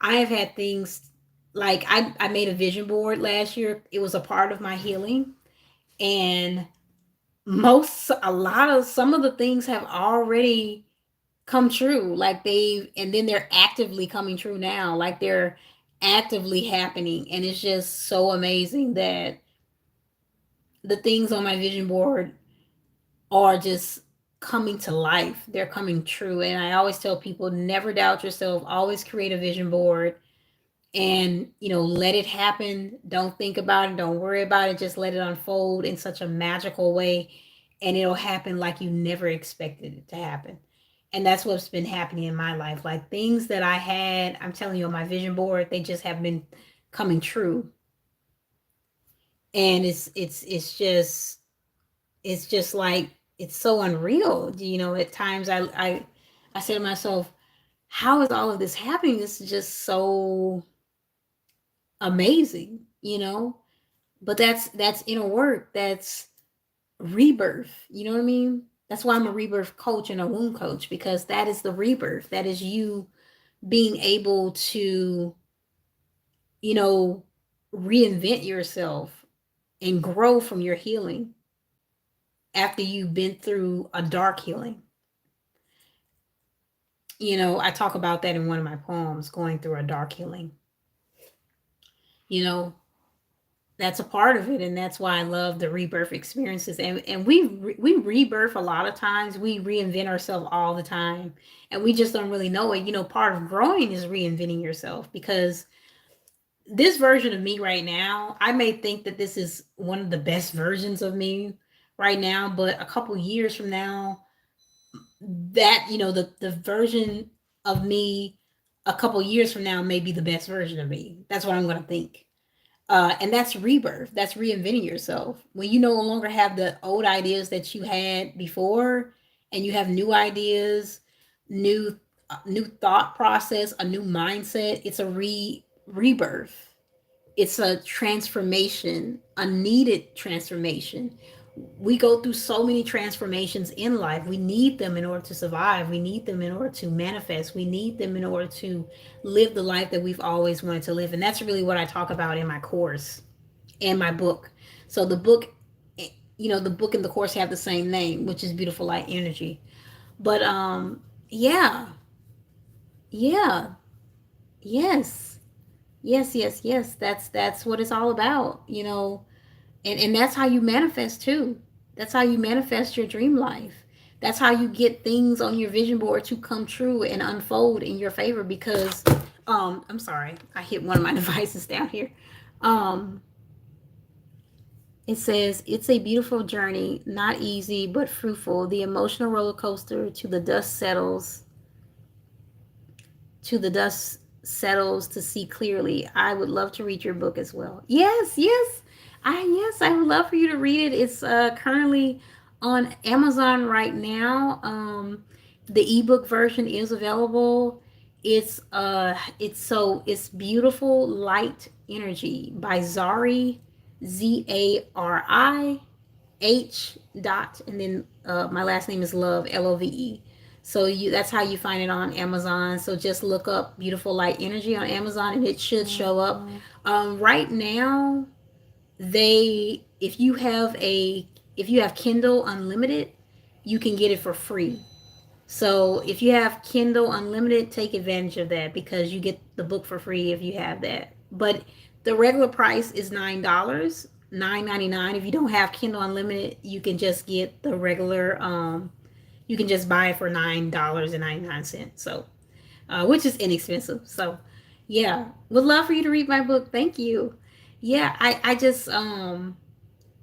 I have had things like I made a vision board last year. It was a part of my healing, and a lot of some of the things have already come true. Like and then they're actively coming true now. Like they're actively happening, and it's just so amazing that the things on my vision board are just coming to life. They're coming true. And I always tell people, never doubt yourself. Always create a vision board and, let it happen. Don't think about it. Don't worry about it. Just let it unfold in such a magical way, and it'll happen like you never expected it to happen. And that's what's been happening in my life. Like things that I had, I'm telling you, on my vision board, they just have been coming true. And it's just like, it's so unreal. At times I say to myself, how is all of this happening? This is just so amazing. But that's inner work. That's rebirth. You know what I mean? That's why I'm a rebirth coach and a womb coach, because that is the rebirth. That is you being able to, you know, reinvent yourself and grow from your healing after you've been through a dark healing. I talk about that in one of my poems, going through a dark healing. You know, that's a part of it, and that's why I love the rebirth experiences. And we rebirth a lot of times. We reinvent ourselves all the time, and we just don't really know it. Part of growing is reinventing yourself, because this version of me right now, I may think that this is one of the best versions of me right now, but a couple years from now, that the version of me a couple years from now may be the best version of me. That's what I'm going to think. And that's rebirth. That's reinventing yourself. When you no longer have the old ideas that you had before, and you have new ideas, new thought process, a new mindset. It's a rebirth. It's a transformation, a needed transformation. We go through so many transformations in life. We need them in order to survive. We need them in order to manifest. We need them in order to live the life that we've always wanted to live. And that's really what I talk about in my course and my book. So the book, the book and the course have the same name, which is Beautiful Light Energy. But yeah, yeah, yes, yes. That's what it's all about. And that's how you manifest too. That's how you manifest your dream life. That's how you get things on your vision board to come true and unfold in your favor. Because I'm sorry, I hit one of my devices down here. um it says, it's a beautiful journey, not easy but fruitful, the emotional roller coaster to the dust settles to see clearly. I would love to read your book as well. Yes. I would love for you to read it. It's currently on Amazon right now. The ebook version is available. It's Beautiful Light Energy by Zari, Zari H dot, and then My last name is Love, Love. So that's how you find it on Amazon. So just look up Beautiful Light Energy on Amazon, and it should show up. Right now, if you have Kindle Unlimited, you can get it for free. So if you have Kindle Unlimited, take advantage of that because you get the book for free if you have that. But the regular price is $9, $9.99. If you don't have Kindle Unlimited, you can just get the regular. You can just buy it for $9.99. So, which is inexpensive. So, yeah, would love for you to read my book. Thank you. Yeah, I just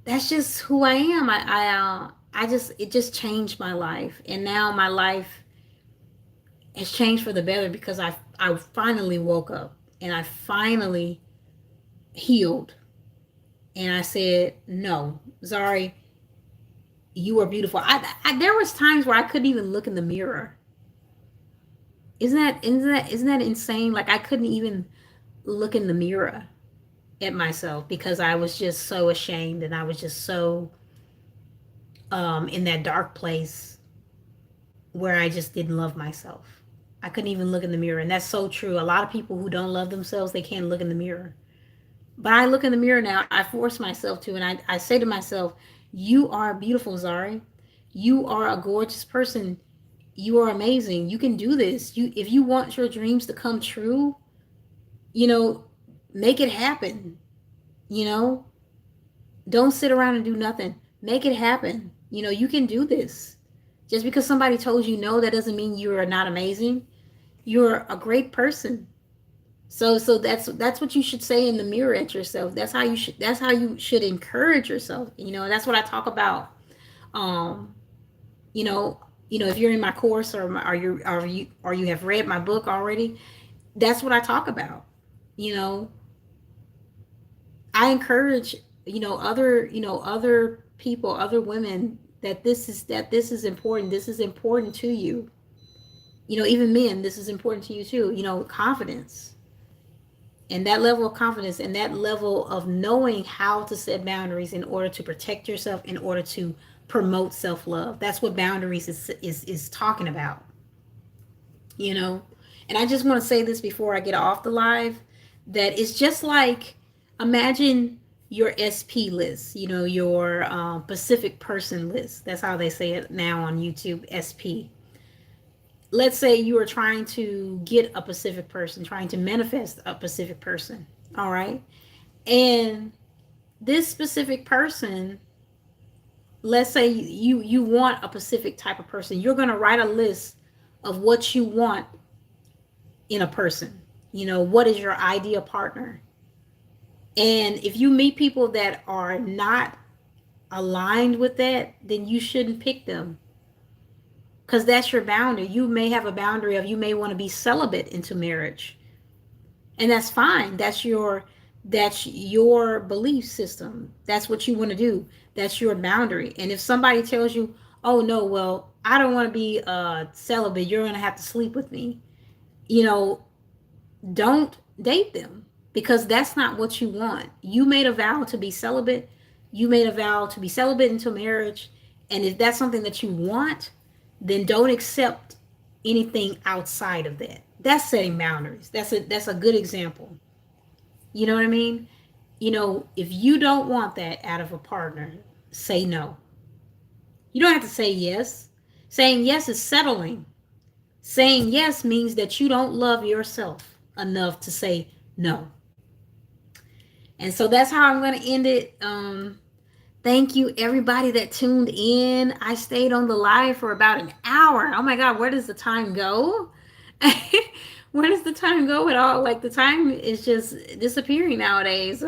that's just who I am. I just it just changed my life, and now my life has changed for the better because I finally woke up and I finally healed, and I said, no, Zari, you are beautiful. There was times where I couldn't even look in the mirror. Isn't that insane? Like I couldn't even look in the mirror at myself because I was just so ashamed and I was just so in that dark place where I just didn't love myself. I couldn't even look in the mirror. And that's so true. A lot of people who don't love themselves, they can't look in the mirror. But I look in the mirror now. I force myself to, and I say to myself, you are beautiful, Zari. You are a gorgeous person. You are amazing. You can do this. If you want your dreams to come true, you know, make it happen. You know, don't sit around and do nothing. Make it happen. You know, you can do this. Just because somebody told you no, that doesn't mean you are not amazing. You're a great person. So that's what you should say in the mirror at yourself. That's how you should encourage yourself. You know, that's what I talk about. Um, you know, if you're in my course or you have read my book already, that's what I talk about. You know, I encourage, other people, other women that this is important. This is important to you. You know, even men, this is important to you too. You know, confidence. And that level of confidence and that level of knowing how to set boundaries in order to protect yourself, in order to promote self-love. That's what boundaries is talking about. You know? And I just want to say this before I get off the live, that it's just like, imagine your SP list, you know, your Pacific person list. That's how they say it now on YouTube, SP. Let's say you are trying to get a Pacific person, trying to manifest a Pacific person. All right. And this specific person, let's say you want a Pacific type of person. You're going to write a list of what you want in a person. You know, what is your ideal partner? And if you meet people that are not aligned with that, then you shouldn't pick them. Because that's your boundary. You may have a boundary of you may want to be celibate into marriage. And that's fine. That's your belief system. That's what you want to do. That's your boundary. And if somebody tells you, oh no, well, I don't want to be celibate, you're going to have to sleep with me. You know, don't date them because that's not what you want. You made a vow to be celibate. You made a vow to be celibate into marriage. And if that's something that you want, then don't accept anything outside of that. That's setting boundaries. That's a good example. You know what I mean? You know, if you don't want that out of a partner, say no. You don't have to say yes. Saying yes is settling. Saying yes means that you don't love yourself enough to say no. And so that's how I'm going to end it. Thank you, everybody that tuned in. I stayed on the live for about an hour. Oh my God, where does the time go? Where does the time go at all? Like the time is just disappearing nowadays.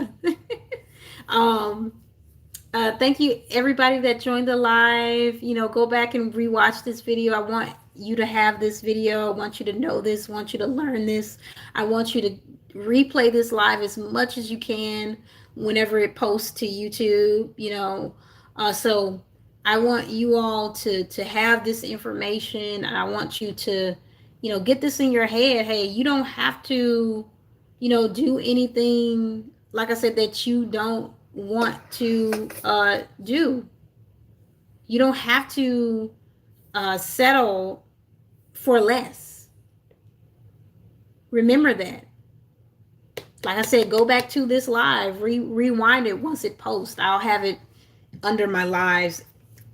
Thank you, everybody that joined the live. You know, go back and rewatch this video. I want you to have this video. I want you to know this. I want you to learn this. I want you to replay this live as much as you can whenever it posts to YouTube, you know. So I want you all to have this information, and I want you to, you know, get this in your head. Hey, you don't have to, you know, do anything, like I said, that you don't want to do. You don't have to settle for less. Remember that. Like I said, go back to this live, rewind it once it posts. I'll have it under my lives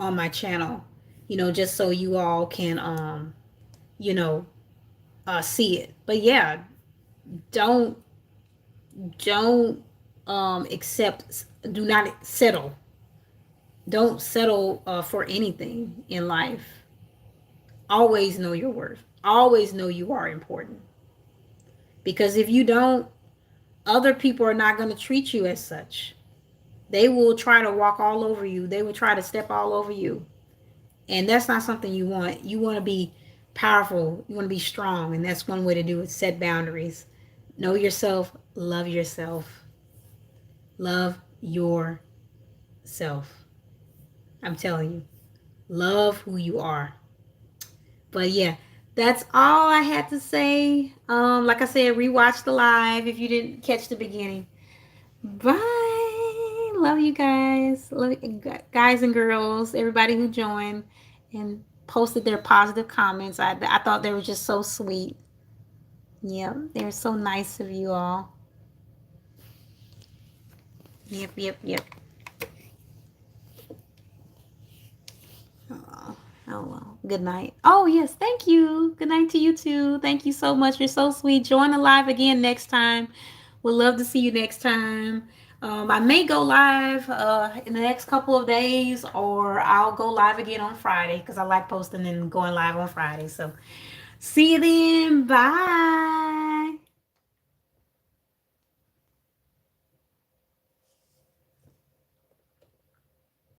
on my channel, just so you all can, you know, see it. But yeah, don't, don't, accept, do not settle. Don't settle for anything in life. Always know your worth. Always know you are important. Because if you don't, other people are not going to treat you as such. They will try to walk all over you. They will try to step all over you. And that's not something you want. You want to be powerful. You want to be strong. And that's one way to do it. Set boundaries. Know yourself. Love yourself. Love yourself. I'm telling you. Love who you are. But yeah, that's all I had to say. Like I said, rewatch the live if you didn't catch the beginning. Bye. Love you guys. Love you, guys and girls, everybody who joined and posted their positive comments. I thought they were just so sweet. Yep, they were so nice of you all. Yep, yep, yep. Oh, oh well. Good night. Oh yes, thank you. Good night to you too. Thank you so much. You're so sweet. Join the live again next time. We'd love to see you next time. I may go live in the next couple of days, or I'll go live again on Friday because I like posting and going live on Friday. So see you then. Bye.